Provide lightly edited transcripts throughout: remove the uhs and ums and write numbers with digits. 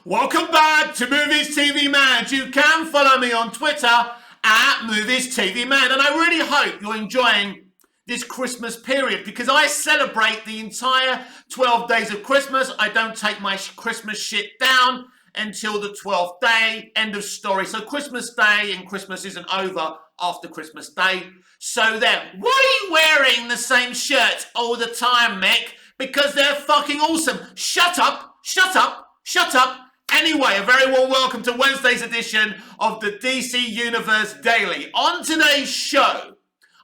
Welcome back to Movies TV Man. You can follow me on Twitter at Movies TV Man, and I really hope you're enjoying this Christmas period because I celebrate the entire 12 days of Christmas. I don't take my Christmas shit down until the 12th day. End of story. So Christmas Day and Christmas isn't over after Christmas Day. So then, why are you wearing the same shirt all the time, Mick? Because they're fucking awesome. Shut up, shut up, shut up. Anyway, a very warm welcome to Wednesday's edition of the DC Universe Daily. On today's show,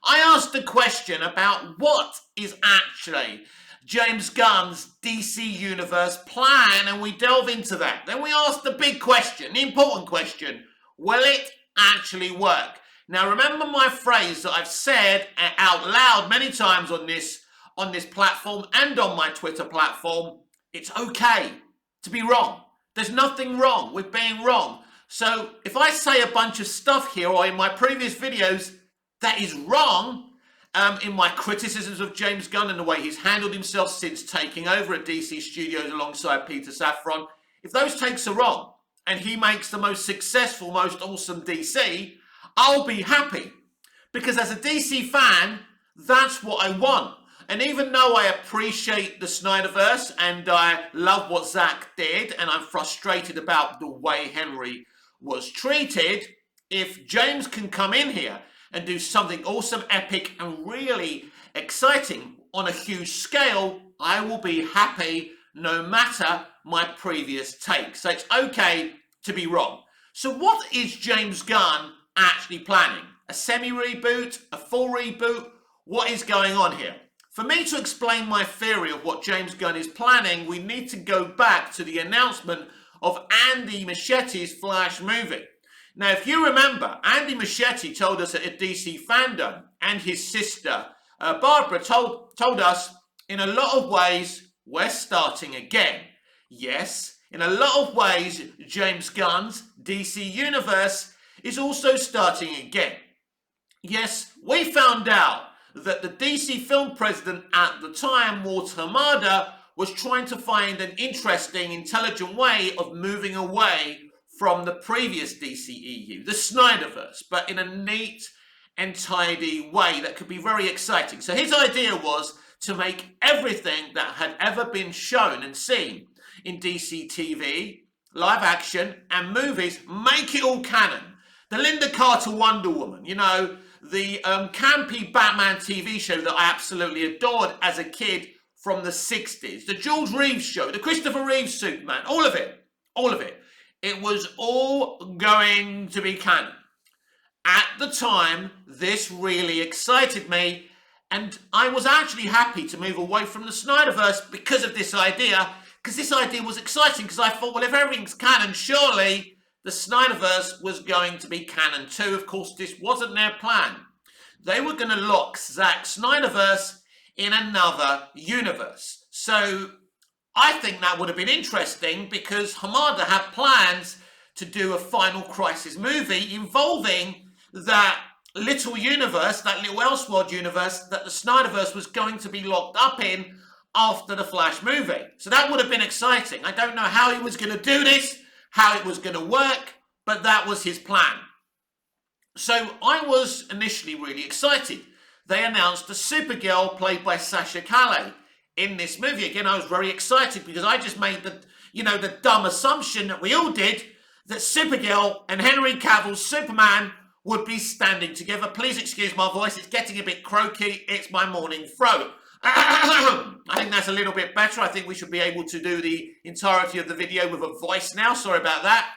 I asked a question about what is actually James Gunn's DC Universe plan, and we delve into that. Then we ask the big question, the important question, will it actually work? Now, remember my phrase that I've said out loud many times on this platform and on my Twitter platform. It's okay to be wrong. There's nothing wrong with being wrong. So if I say a bunch of stuff here or in my previous videos that is wrong, in my criticisms of James Gunn and the way he's handled himself since taking over at DC Studios alongside Peter Safran, if those takes are wrong and he makes the most successful, most awesome DC, I'll be happy. Because as a DC fan, that's what I want. And even though I appreciate the Snyderverse and I love what Zack did and I'm frustrated about the way Henry was treated, if James can come in here and do something awesome, epic and really exciting on a huge scale, I will be happy no matter my previous take. So it's okay to be wrong. So what is James Gunn actually planning? A semi-reboot? A full reboot? What is going on here? For me to explain my theory of what James Gunn is planning, we need to go back to the announcement of Andy Muschietti Flash movie. Now, if you remember, Andy Muschietti told us at a DC Fandom, and his sister Barbara told us, in a lot of ways, we're starting again. Yes, in a lot of ways, James Gunn's DC Universe is also starting again. Yes, we found out that the DC film president at the time, Walter Hamada, was trying to find an interesting, intelligent way of moving away from the previous DCEU, the Snyderverse, but in a neat and tidy way that could be very exciting. So his idea was to make everything that had ever been shown and seen in DC TV, live action, and movies, make it all canon. The Linda Carter Wonder Woman, you know, the campy Batman TV show that I absolutely adored as a kid from the 60s, the George Reeves show, the Christopher Reeves Superman, all of it. It was all going to be canon. At the time, this really excited me, and I was actually happy to move away from the Snyderverse because of this idea, because this idea was exciting, because I thought, well, if everything's canon, surely the Snyderverse was going to be canon too. Of course, this wasn't their plan. They were going to lock Zack Snyderverse in another universe. So I think that would have been interesting because Hamada had plans to do a Final Crisis movie involving that little universe, that little Elseworld universe that the Snyderverse was going to be locked up in after the Flash movie. So that would have been exciting. I don't know how he was going to do this, how it was going to work, but that was his plan. So I was initially really excited. They announced a Supergirl played by Sasha Calle in this movie. Again, I was very excited because I just made the dumb assumption that we all did that Supergirl and Henry Cavill's Superman would be standing together. Please excuse my voice, it's getting a bit croaky. It's my morning throat. I think that's a little bit better. I think we should be able to do the entirety of the video with a voice now. Sorry about that.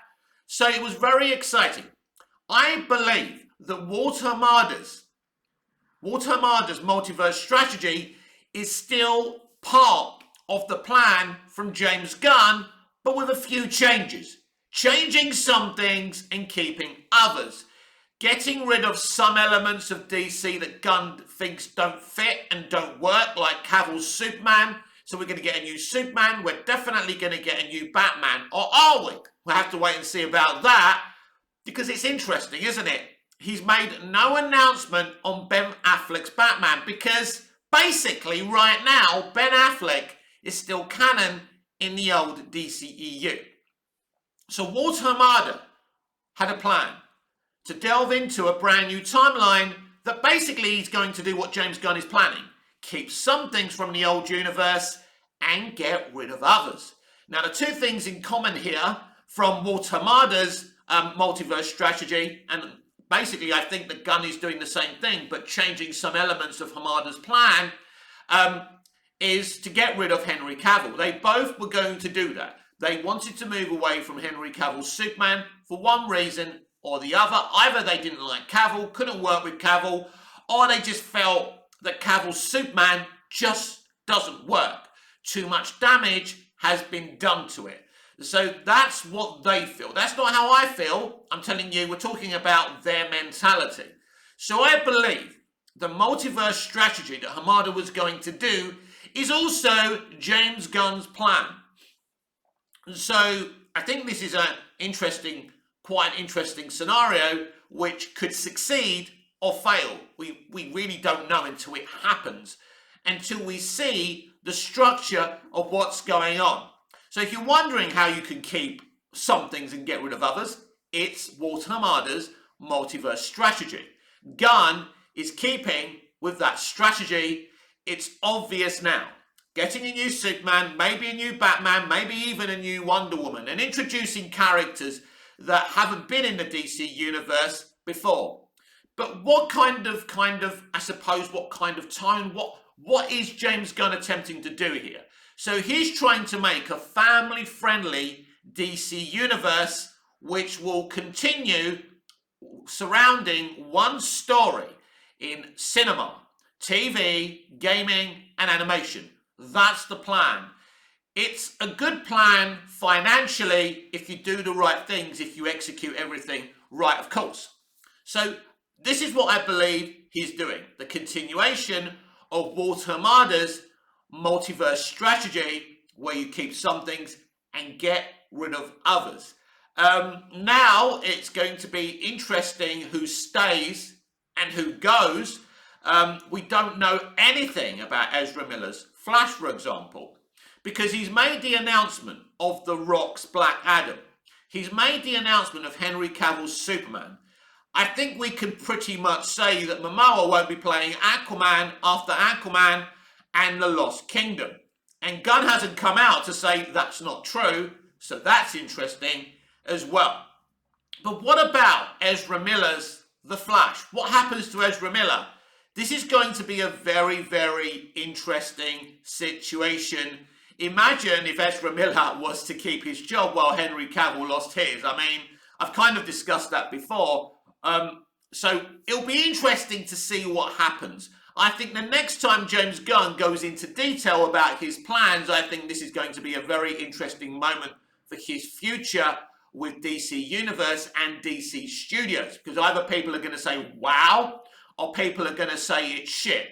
So it was very exciting. I believe that Walter Hamada's multiverse strategy is still part of the plan from James Gunn, but with a few changes. Changing some things and keeping others. Getting rid of some elements of DC that Gunn thinks don't fit and don't work, like Cavill's Superman. So we're going to get a new Superman. We're definitely going to get a new Batman. Or are we? We'll have to wait and see about that. Because it's interesting, isn't it? He's made no announcement on Ben Affleck's Batman. Because basically, right now, Ben Affleck is still canon in the old DCEU. So Walter Hamada had a plan to delve into a brand new timeline that basically is going to do what James Gunn is planning. Keep some things from the old universe and get rid of others. Now, the two things in common here from Walter Hamada's multiverse strategy, and basically I think that Gunn is doing the same thing, but changing some elements of Hamada's plan, is to get rid of Henry Cavill. They both were going to do that. They wanted to move away from Henry Cavill's Superman for one reason or the other. Either they didn't like Cavill, couldn't work with Cavill, or they just felt that Cavill's Superman just doesn't work. Too much damage has been done to it. So that's what they feel. That's not how I feel. I'm telling you, we're talking about their mentality. So I believe the multiverse strategy that Hamada was going to do is also James Gunn's plan. So I think this is quite an interesting scenario which could succeed or fail. We really don't know until it happens, until we see the structure of what's going on. So if you're wondering how you can keep some things and get rid of others, it's Walter Hamada's multiverse strategy. Gunn is keeping with that strategy. It's obvious now. Getting a new Superman, maybe a new Batman, maybe even a new Wonder Woman, and introducing characters that haven't been in the DC universe before. But what kind of I suppose, what kind of tone, what is James Gunn attempting to do here? So he's trying to make a family-friendly DC universe which will continue surrounding one story in cinema, TV, gaming, and animation. That's the plan. It's a good plan financially if you do the right things, if you execute everything right, of course. So this is what I believe he's doing. The continuation of Walter Hamada's multiverse strategy, where you keep some things and get rid of others. Now it's going to be interesting who stays and who goes. We don't know anything about Ezra Miller's Flash, for example, because he's made the announcement of The Rock's Black Adam. He's made the announcement of Henry Cavill's Superman. I think we can pretty much say that Momoa won't be playing Aquaman after Aquaman and The Lost Kingdom. And Gunn hasn't come out to say that's not true, so that's interesting as well. But what about Ezra Miller's The Flash? What happens to Ezra Miller? This is going to be a very, very interesting situation. Imagine if Ezra Miller was to keep his job while Henry Cavill lost his. I mean, I've kind of discussed that before. So it'll be interesting to see what happens. I think the next time James Gunn goes into detail about his plans, I think this is going to be a very interesting moment for his future with DC Universe and DC Studios. Because either people are going to say, wow, or people are going to say it's shit.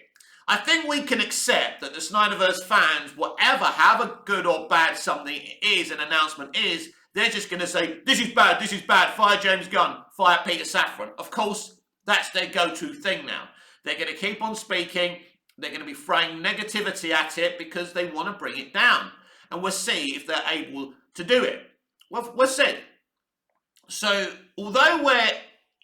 I think we can accept that the Snyderverse fans, whatever, however good or bad something is, an announcement is, they're just going to say, this is bad, fire James Gunn, fire Peter Safran. Of course, that's their go-to thing now. They're going to keep on speaking, they're going to be throwing negativity at it because they want to bring it down. And we'll see if they're able to do it. We'll see. So, although we're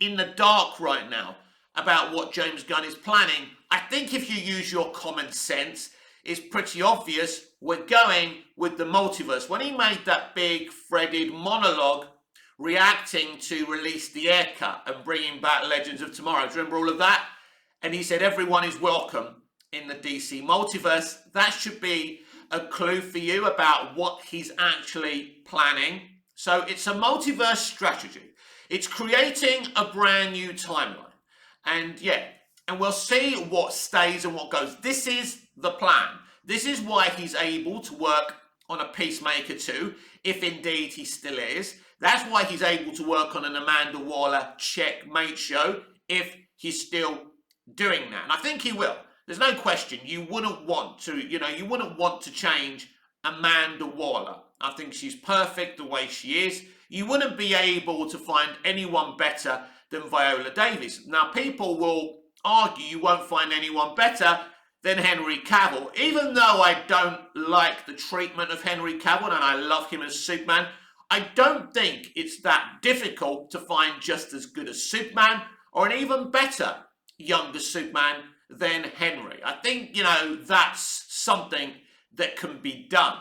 in the dark right now about what James Gunn is planning, I think if you use your common sense, it's pretty obvious we're going with the multiverse. When he made that big threaded monologue reacting to Release the Haircut and bringing back Legends of Tomorrow, do you remember all of that? And he said everyone is welcome in the DC multiverse. That should be a clue for you about what he's actually planning. So it's a multiverse strategy. It's creating a brand new timeline. And yeah, and we'll see what stays and what goes. This is the plan. This is why he's able to work on a Peacemaker 2, if indeed he still is. That's why he's able to work on an Amanda Waller checkmate show, if he's still doing that. And I think he will. There's no question. You wouldn't want to change Amanda Waller. I think she's perfect the way she is. You wouldn't be able to find anyone better than Viola Davis. Now, people will argue you won't find anyone better than Henry Cavill. Even though I don't like the treatment of Henry Cavill and I love him as Superman, I don't think it's that difficult to find just as good a Superman or an even better younger Superman than Henry. I think, that's something that can be done.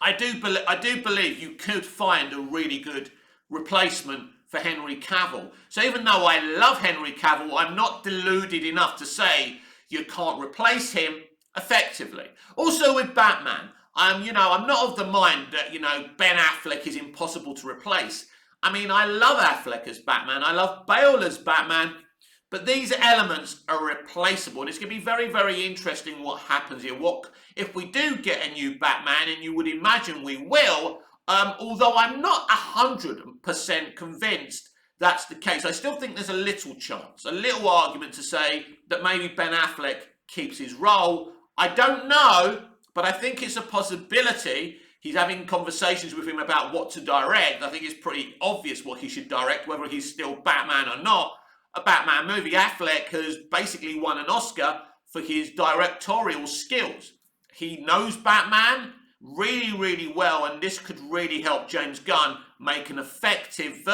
I do believe you could find a really good replacement for Henry Cavill. So even though I love Henry Cavill, I'm not deluded enough to say you can't replace him effectively. Also with Batman, I'm not of the mind that, Ben Affleck is impossible to replace. I mean, I love Affleck as Batman. I love Bale as Batman. But these elements are replaceable. And it's going to be very, very interesting what happens here. What if we do get a new Batman, and you would imagine we will, although I'm not 100% convinced that's the case. I still think there's a little chance, a little argument to say that maybe Ben Affleck keeps his role. I don't know, but I think it's a possibility. He's having conversations with him about what to direct. I think it's pretty obvious what he should direct, whether he's still Batman or not. A Batman movie. Affleck has basically won an Oscar for his directorial skills. He knows Batman really, really well, and this could really help James Gunn make an effective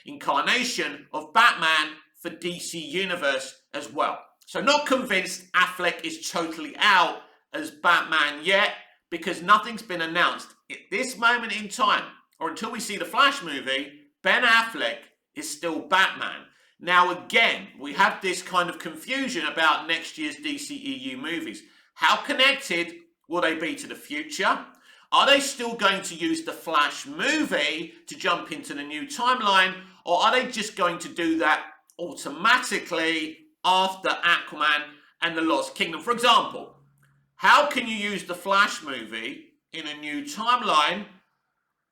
incarnation of Batman for DC Universe as well. So not convinced Affleck is totally out as Batman yet, because nothing's been announced. At this moment in time, or until we see the Flash movie, Ben Affleck is still Batman. Now again, we have this kind of confusion about next year's DCEU movies. How connected will they be to the future? Are they still going to use the Flash movie to jump into the new timeline? Or are they just going to do that automatically after Aquaman and the Lost Kingdom? For example, how can you use the Flash movie in a new timeline,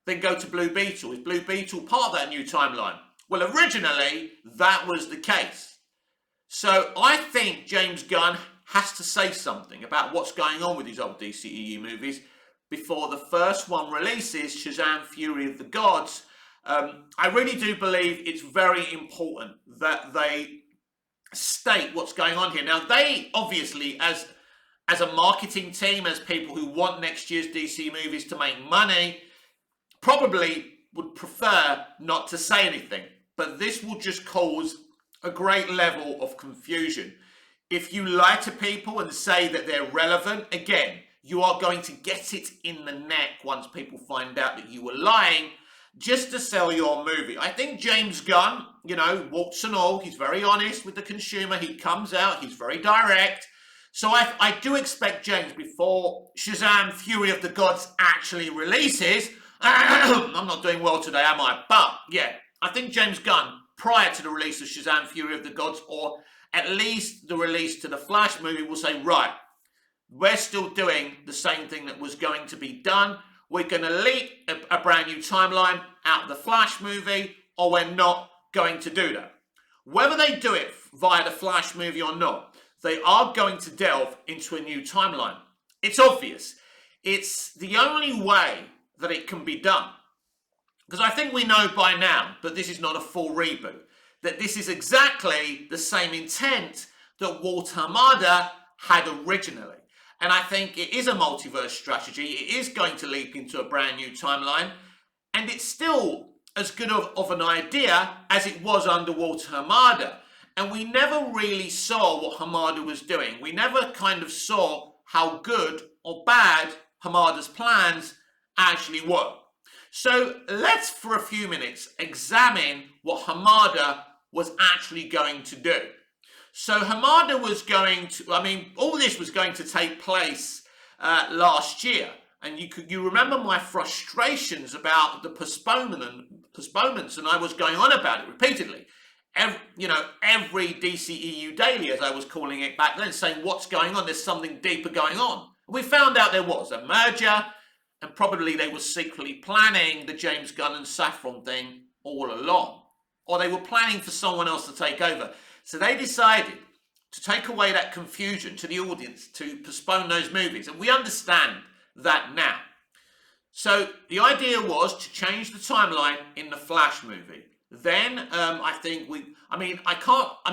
then go to Blue Beetle? Is Blue Beetle part of that new timeline? Well, originally, that was the case. So I think James Gunn has to say something about what's going on with these old DCEU movies before the first one releases, Shazam! Fury of the Gods. I really do believe it's very important that they state what's going on here. Now, they obviously, as a marketing team, as people who want next year's DC movies to make money, probably would prefer not to say anything. But this will just cause a great level of confusion. If you lie to people and say that they're relevant, again, you are going to get it in the neck once people find out that you were lying just to sell your movie. I think James Gunn, warts and all, he's very honest with the consumer. He comes out, he's very direct. So I do expect James, before Shazam! Fury of the Gods actually releases, I'm not doing well today, am I? But yeah, I think James Gunn, prior to the release of Shazam! Fury of the Gods, or at least the release to the Flash movie, will say, right, we're still doing the same thing that was going to be done. We're going to leak a brand new timeline out of the Flash movie, or we're not going to do that. Whether they do it via the Flash movie or not, they are going to delve into a new timeline. It's obvious. It's the only way that it can be done. Because I think we know by now that this is not a full reboot, that this is exactly the same intent that Walter Hamada had originally. And I think it is a multiverse strategy. It is going to leap into a brand new timeline. And it's still as good of an idea as it was under Walter Hamada. And we never really saw what Hamada was doing. We never kind of saw how good or bad Hamada's plans actually were. So let's, for a few minutes, examine what Hamada was actually going to do. So Hamada was going to, all this was going to take place last year. And you remember my frustrations about the postponements, and I was going on about it repeatedly. Every DCEU daily, as I was calling it back then, saying what's going on, there's something deeper going on. And we found out there was a merger, and probably they were secretly planning the James Gunn and Saffron thing all along. Or they were planning for someone else to take over. So they decided to take away that confusion to the audience, to postpone those movies. And we understand that now. So the idea was to change the timeline in the Flash movie. Then I'm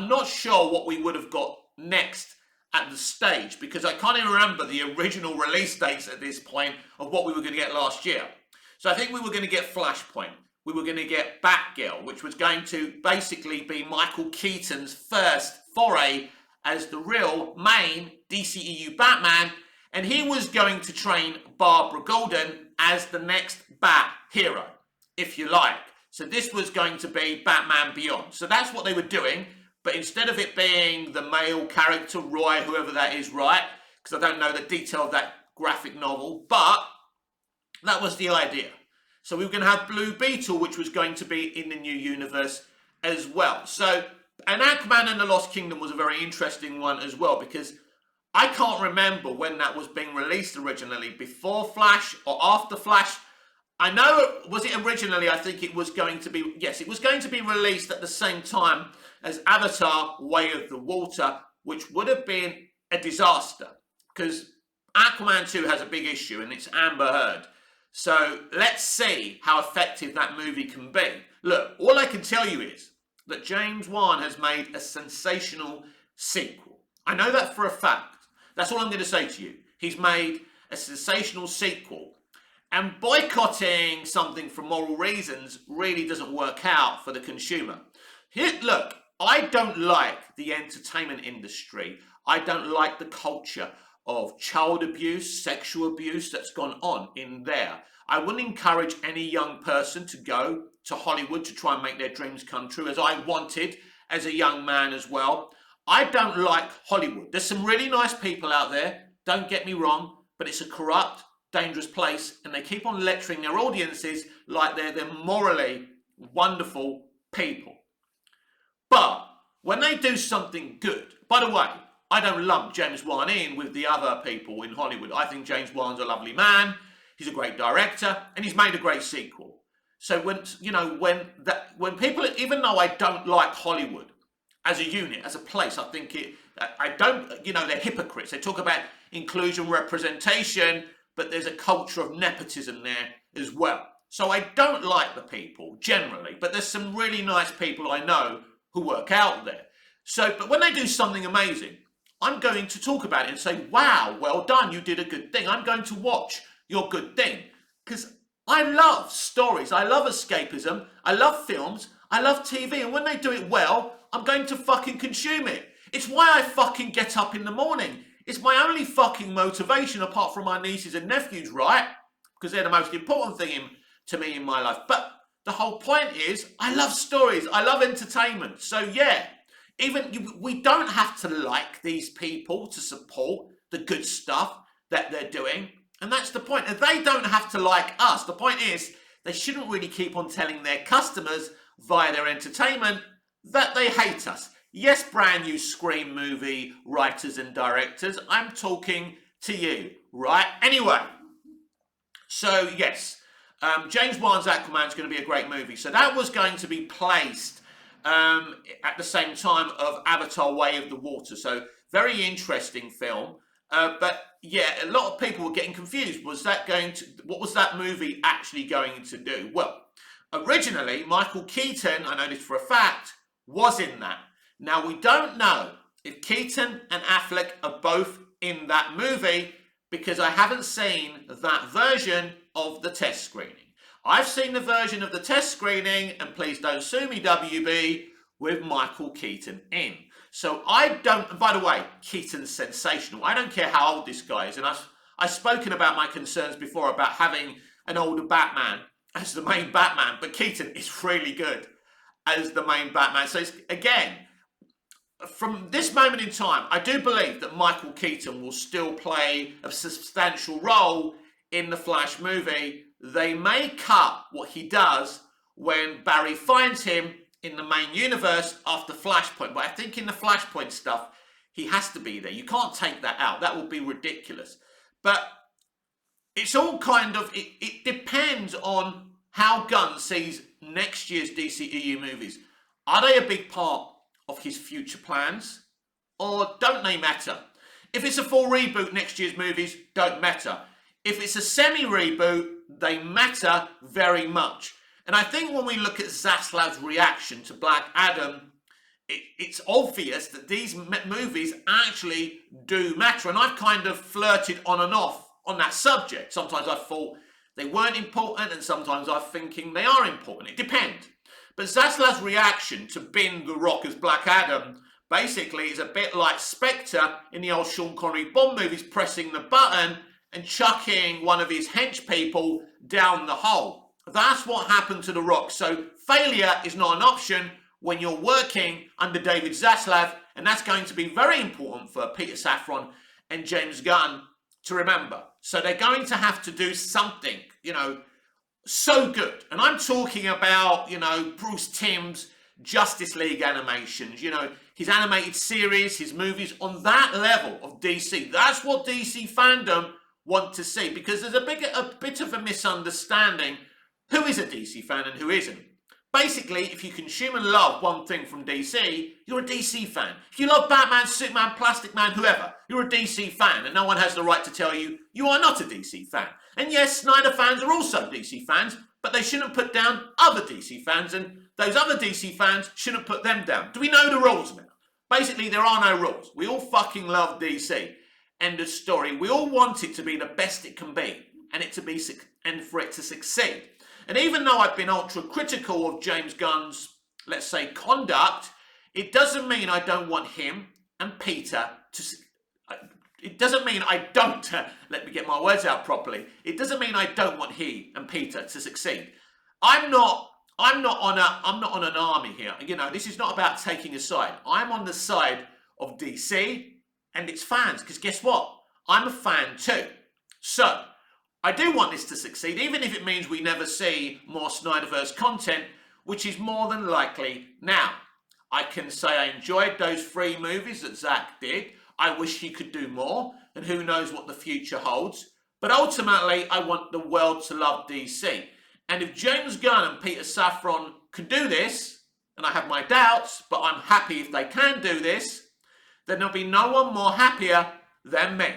not sure what we would have got next at the stage, because I can't even remember the original release dates at this point of what we were going to get last year. So I think we were going to get Flashpoint. We were going to get Batgirl, which was going to basically be Michael Keaton's first foray as the real main DCEU Batman, and he was going to train Barbara Gordon as the next Bat hero, if you like. So this was going to be Batman Beyond. So that's what they were doing, but instead of it being the male character, Roy, whoever that is, right? Because I don't know the detail of that graphic novel, but that was the idea. So we were going to have Blue Beetle, which was going to be in the new universe as well. So, and Aquaman and the Lost Kingdom was a very interesting one as well, because I can't remember when that was being released originally, before Flash or after Flash. I know, was it originally, I think it was going to be, yes, it was going to be released at the same time as Avatar, Way of the Water, which would have been a disaster, because Aquaman 2 has a big issue, and it's Amber Heard. So let's see how effective that movie can be. Look, all I can tell you is that James Wan has made a sensational sequel. I know that for a fact. That's all I'm going to say to you. He's made a sensational sequel. And boycotting something for moral reasons really doesn't work out for the consumer. Here, look, I don't like the entertainment industry. I don't like the culture of child abuse, sexual abuse that's gone on in there. I wouldn't encourage any young person to go to Hollywood to try and make their dreams come true, as I wanted as a young man as well. I don't like Hollywood. There's some really nice people out there, don't get me wrong, but it's a corrupt, dangerous place, and they keep on lecturing their audiences like they're morally wonderful people. But when they do something good, by the way, I don't lump James Wan in with the other people in Hollywood. I think James Wan's a lovely man, he's a great director, and he's made a great sequel. So when people, even though I don't like Hollywood as a unit, as a place, I think they're hypocrites. They talk about inclusion, representation, but there's a culture of nepotism there as well. So I don't like the people generally, but there's some really nice people I know who work out there. So, but when they do something amazing, I'm going to talk about it and say, wow, well done, you did a good thing. I'm going to watch your good thing. Because I love stories, I love escapism, I love films, I love TV, and when they do it well, I'm going to fucking consume it. It's why I fucking get up in the morning. It's my only fucking motivation, apart from my nieces and nephews, right? Because they're the most important thing to me in my life. But the whole point is, I love stories, I love entertainment. So yeah, we don't have to like these people to support the good stuff that they're doing. And that's the point. And they don't have to like us. The point is, they shouldn't really keep on telling their customers via their entertainment that they hate us. Yes, brand new Scream movie writers and directors, I'm talking to you, right? Anyway, so yes, James Wan's Aquaman is going to be a great movie. So that was going to be placed at the same time of Avatar Way of the Water. So very interesting film. But yeah, a lot of people were getting confused. What was that movie actually going to do? Well, originally, Michael Keaton, I know this for a fact, was in that. Now, we don't know if Keaton and Affleck are both in that movie because I haven't seen that version of the test screening. I've seen the version of the test screening, and please don't sue me, WB, with Michael Keaton in. So I don't, and by the way, Keaton's sensational. I don't care how old this guy is, and I've spoken about my concerns before about having an older Batman as the main Batman, but Keaton is really good as the main Batman. So it's, again, from this moment in time, I do believe that Michael Keaton will still play a substantial role in the Flash movie. They may cut what he does when Barry finds him in the main universe after Flashpoint. But I think in the Flashpoint stuff, he has to be there. You can't take that out. That would be ridiculous. But it's all kind of, it depends on how Gunn sees next year's DCEU movies. Are they a big part of his future plans, or don't they matter? If it's a full reboot, next year's movies don't matter. If it's a semi-reboot, they matter very much. And I think when we look at Zaslav's reaction to Black Adam, it's obvious that these movies actually do matter. And I've kind of flirted on and off on that subject. Sometimes I thought they weren't important, and sometimes I'm thinking they are important. It depends. But Zaslav's reaction to Ben the Rock as Black Adam basically is a bit like Spectre in the old Sean Connery Bond movies, pressing the button and chucking one of his hench people down the hole. That's what happened to The Rock. So failure is not an option when you're working under David Zaslav, and that's going to be very important for Peter Safran and James Gunn to remember. So they're going to have to do something, so good. And I'm talking about, Bruce Timm's Justice League animations, his animated series, his movies on that level of DC. That's what DC fandom want to see, because there's a bit of a misunderstanding who is a DC fan and who isn't. Basically, if you consume and love one thing from DC, you're a DC fan. If you love Batman, Superman, Plastic Man, whoever, you're a DC fan, and no one has the right to tell you you are not a DC fan. And yes, Snyder fans are also DC fans, but they shouldn't put down other DC fans, and those other DC fans shouldn't put them down. Do we know the rules now? Basically, there are no rules. We all fucking love DC. End of story. We all want it to be the best it can be, and for it to succeed. And even though I've been ultra critical of James Gunn's, let's say, conduct, it doesn't mean I don't want him and Peter to... It doesn't mean I don't... let me get my words out properly. It doesn't mean I don't want he and Peter to succeed. I'm not on an army here. This is not about taking a side. I'm on the side of DC and its fans, because guess what? I'm a fan too. So I do want this to succeed, even if it means we never see more Snyderverse content, which is more than likely now. I can say I enjoyed those 3 movies that Zack did. I wish he could do more, and who knows what the future holds. But ultimately, I want the world to love DC. And if James Gunn and Peter Safran can do this, and I have my doubts, but I'm happy if they can do this, then there'll be no one more happier than me.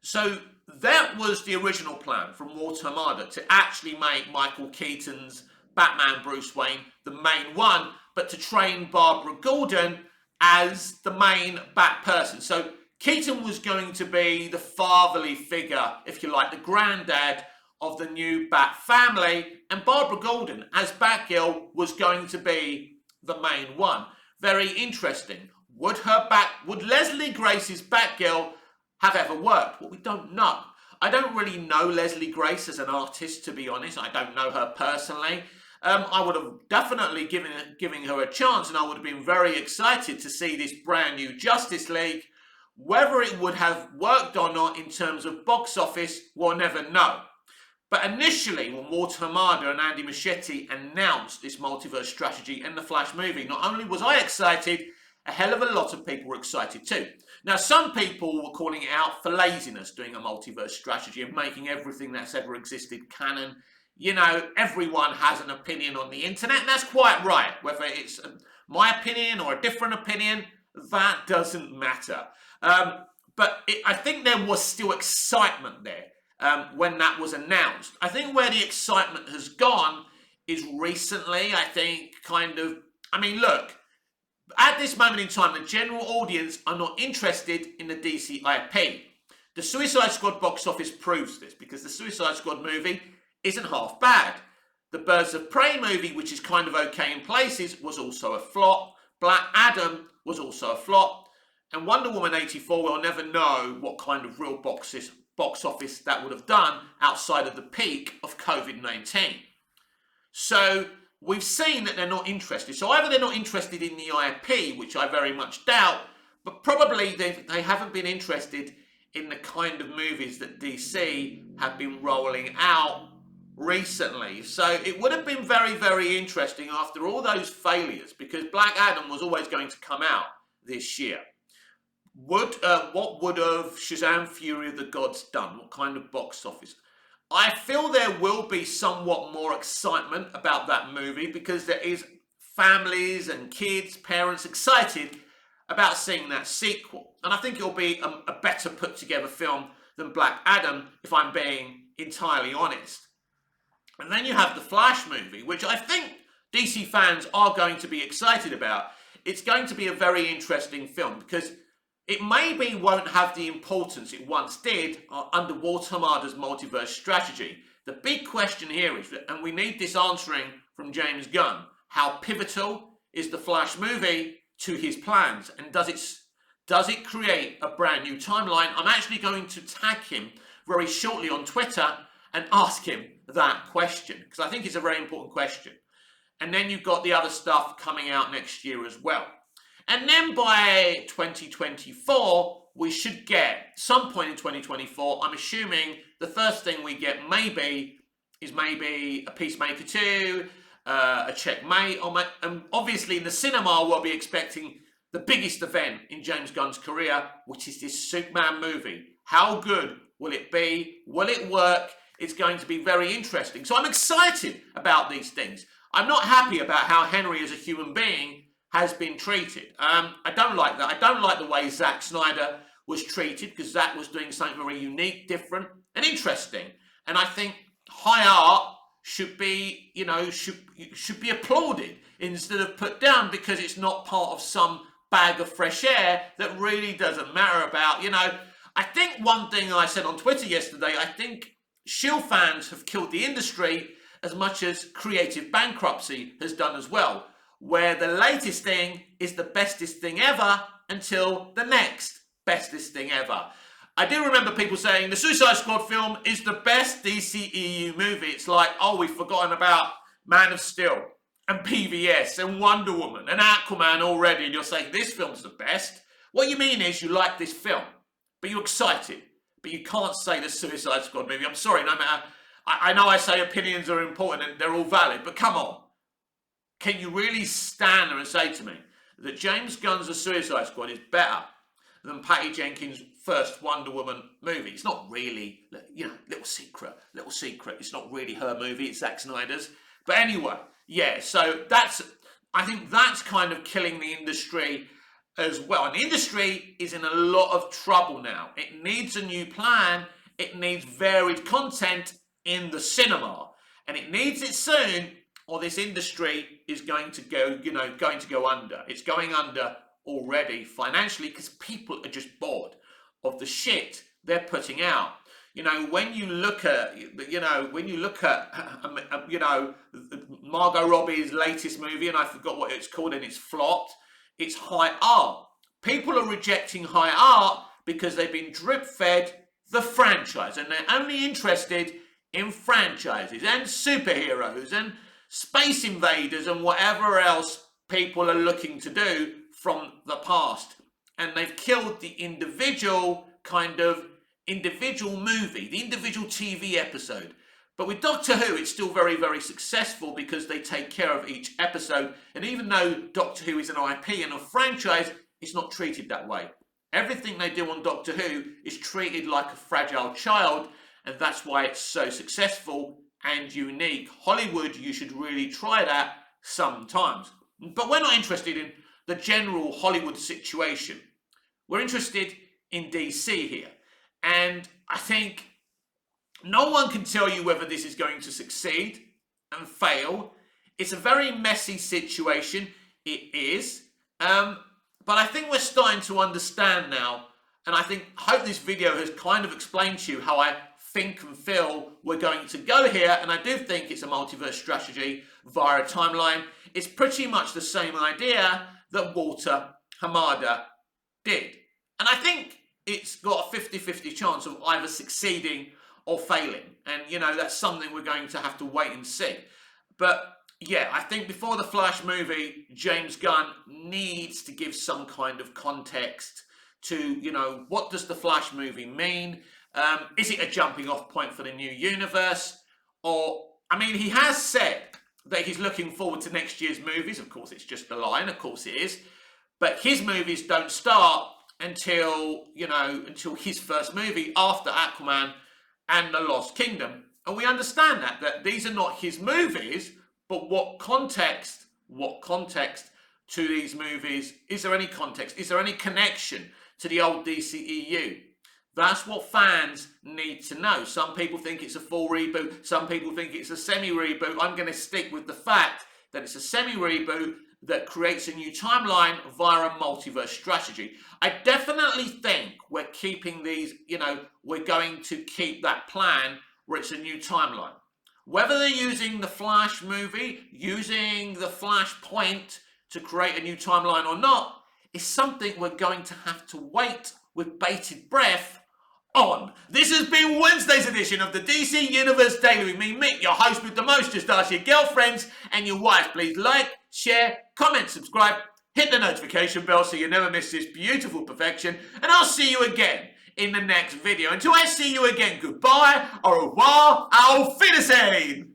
So that was the original plan from Walter Hamada, to actually make Michael Keaton's Batman Bruce Wayne the main one, but to train Barbara Gordon as the main Bat person. So Keaton was going to be the fatherly figure, if you like, the granddad of the new Bat family, and Barbara Gordon as Batgirl was going to be the main one. Very interesting. Would Leslie Grace's Batgirl have ever worked? Well, we don't know. I don't really know Leslie Grace as an artist, to be honest. I don't know her personally. I would have definitely given her a chance, and I would have been very excited to see this brand new Justice League. Whether it would have worked or not in terms of box office, we'll never know. But initially, when Walter Hamada and Andy Muschietti announced this multiverse strategy and the Flash movie, not only was I excited, a hell of a lot of people were excited too. Now, some people were calling it out for laziness, doing a multiverse strategy and making everything that's ever existed canon. Everyone has an opinion on the internet, and that's quite right. Whether it's my opinion or a different opinion, that doesn't matter. I think there was still excitement there when that was announced. I think where the excitement has gone is recently, look, at this moment in time, the general audience are not interested in the DC IP. The Suicide Squad box office proves this, because the Suicide Squad movie isn't half bad. The Birds of Prey movie, which is kind of okay in places, was also a flop. Black Adam was also a flop. And Wonder Woman 84, we'll never know what kind of real box office that would have done outside of the peak of COVID-19. So we've seen that they're not interested. So either they're not interested in the IP, which I very much doubt, but probably they haven't been interested in the kind of movies that DC have been rolling out recently. So it would have been very, very interesting after all those failures, because Black Adam was always going to come out this year. What would have Shazam! Fury of the Gods done? What kind of box office? I feel there will be somewhat more excitement about that movie, because there is families and kids, parents excited about seeing that sequel. And I think it'll be a better put together film than Black Adam, if I'm being entirely honest. And then you have the Flash movie, which I think DC fans are going to be excited about. It's going to be a very interesting film, because it maybe won't have the importance it once did under Walter Hamada's multiverse strategy. The big question here is, and we need this answering from James Gunn, how pivotal is the Flash movie to his plans, and does it create a brand new timeline? I'm actually going to tag him very shortly on Twitter and ask him that question, because I think it's a very important question. And then you've got the other stuff coming out next year as well. And then by 2024, we should get, some point in 2024, I'm assuming the first thing we get is maybe a Peacemaker 2, a Checkmate, and obviously in the cinema we'll be expecting the biggest event in James Gunn's career, which is this Superman movie. How good will it be? Will it work? It's going to be very interesting. So I'm excited about these things. I'm not happy about how Henry as a human being has been treated. I don't like that. I don't like the way Zack Snyder was treated, because Zack was doing something very unique, different, and interesting. And I think high art should be, should be applauded instead of put down because it's not part of some bag of fresh air that really doesn't matter about, I think one thing I said on Twitter yesterday, I think Shield fans have killed the industry as much as creative bankruptcy has done as well, where the latest thing is the bestest thing ever until the next bestest thing ever. I do remember people saying the Suicide Squad film is the best DCEU movie. It's like, oh, we've forgotten about Man of Steel and PVS and Wonder Woman and Aquaman already, and you're saying this film's the best. What you mean is you like this film, but you're excited, but you can't say the Suicide Squad movie. I'm sorry, no matter, I know I say opinions are important and they're all valid, but come on. Can you really stand there and say to me that James Gunn's The Suicide Squad is better than Patty Jenkins' first Wonder Woman movie? It's not really, little secret. It's not really her movie, it's Zack Snyder's. But anyway, yeah, so I think that's kind of killing the industry as well. And the industry is in a lot of trouble now. It needs a new plan. It needs varied content in the cinema. And it needs it soon, or this industry is going to go under. It's going under already financially because people are just bored of the shit they're putting out. When you look at Margot Robbie's latest movie, and I forgot what it's called, and it's flopped. It's high art. People are rejecting high art because they've been drip-fed the franchise, and they're only interested in franchises and superheroes and space invaders and whatever else people are looking to do from the past. And they've killed the individual movie, the individual TV episode. But with Doctor Who, it's still very, very successful because they take care of each episode. And even though Doctor Who is an IP and a franchise, it's not treated that way. Everything they do on Doctor Who is treated like a fragile child, and that's why it's so successful and unique. Hollywood, you should really try that sometimes. But we're not interested in the general Hollywood situation. We're interested in DC here. And I think no one can tell you whether this is going to succeed and fail. It's a very messy situation. It is. But I think we're starting to understand now. And I hope this video has kind of explained to you how I think and feel we're going to go here. And I do think it's a multiverse strategy via a timeline. It's pretty much the same idea that Walter Hamada did. And I think it's got a 50-50 chance of either succeeding or failing. And, that's something we're going to have to wait and see. But, yeah, I think before the Flash movie, James Gunn needs to give some kind of context to, what does the Flash movie mean? Is it a jumping off point for the new universe? Or, he has said that he's looking forward to next year's movies. Of course, it's just a line. Of course it is. But his movies don't start until his first movie after Aquaman and The Lost Kingdom. And we understand that these are not his movies, but what context to these movies? Is there any context? Is there any connection to the old DCEU? That's what fans need to know. Some people think it's a full reboot. Some people think it's a semi-reboot. I'm going to stick with the fact that it's a semi-reboot that creates a new timeline via a multiverse strategy. I definitely think we're keeping these, we're going to keep that plan where it's a new timeline. Whether they're using the Flash movie, using the Flashpoint to create a new timeline or not, is something we're going to have to wait with bated breath on. This has been Wednesday's edition of the DC Universe Daily with me, Mick, your host with the most. Just ask your girlfriends and your wives. Please like, share, comment, subscribe, hit the notification bell so you never miss this beautiful perfection. And I'll see you again in the next video. Until I see you again, goodbye, au revoir, auf Wiedersehen.